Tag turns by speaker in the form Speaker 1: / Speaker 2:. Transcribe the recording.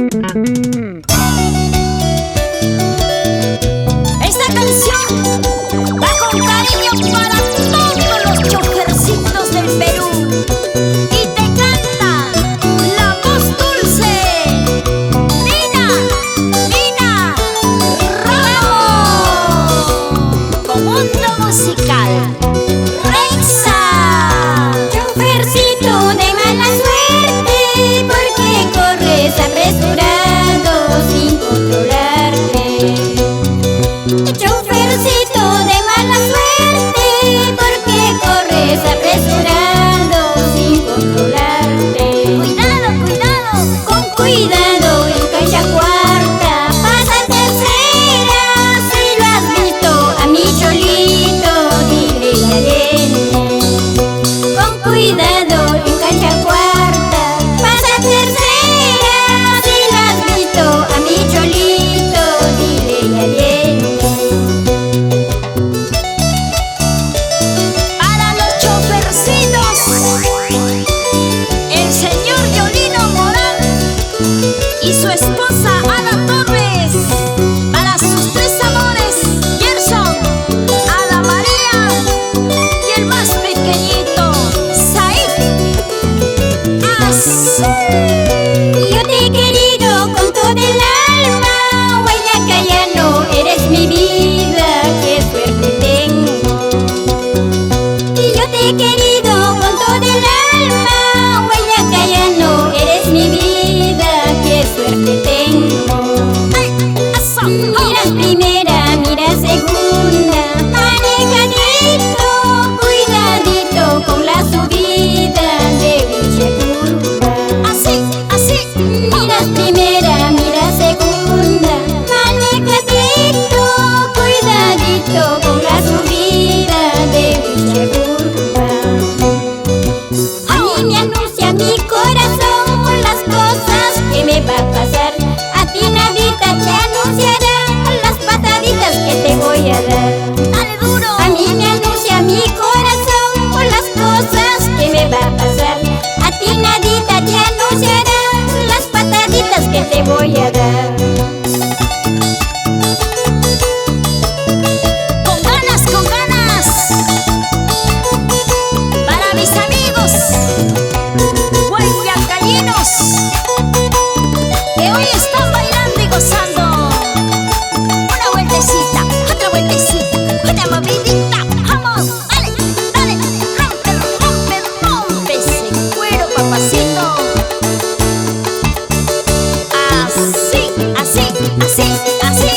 Speaker 1: Esta canción va con cariño para todos los chofercitos del Perú. Y te canta la voz dulce, Nina Ramos, con mundo musical.
Speaker 2: Chofercito de mala suerte, porque corres apresurado sin controlarte. Chofercito de mala suerte, porque corres apresurado sin controlarte.
Speaker 1: Cuidado, cuidado,
Speaker 2: Con cuidado en cancha cuarta, pasa tercera. Si lo has visto a mi cholito, dile y arena. Con cuidado en cancha cuarta, pasa tercera. Si lo has visto a mi cholito, dile y arena.
Speaker 1: para los chofercitos, el señor Yolino Morán y su esposa Ada Torres. Para sus tres amores, Gerson, Ada María y el más pequeñito, Said. Así.
Speaker 2: Yo te he querido con todo el alma, Guayacayano, eres mi vida, qué suerte tengo. Y yo te he querido con todo el alma, Guayacayano, eres mi vida, qué suerte tengo.
Speaker 1: ¡Ay! ¡Eso!
Speaker 2: Miras primera, miras segunda, manejadito, cuidadito con la subida de dicha curva.
Speaker 1: Así, así.
Speaker 2: Miras primera, miras segunda, manejadito, cuidadito con la subida de dicha curva. A mí me anuncia mi corazón las cosas que me va a pasar. A ti nadita te anunciará las pataditas que te voy a dar.
Speaker 1: Dale duro.
Speaker 2: A mí me anuncia mi corazón por las cosas que me va a pasar. A ti nadita te anunciará las pataditas que te voy a dar.
Speaker 1: Con ganas, con ganas. Para mis amigos guayacayenos que hoy están bailando y gozando. Una vueltecita, otra vueltecita, una movidita. Vamos, dale, dale, rompe, rompe, rompe ese cuero, papacito. Así, así, así, así.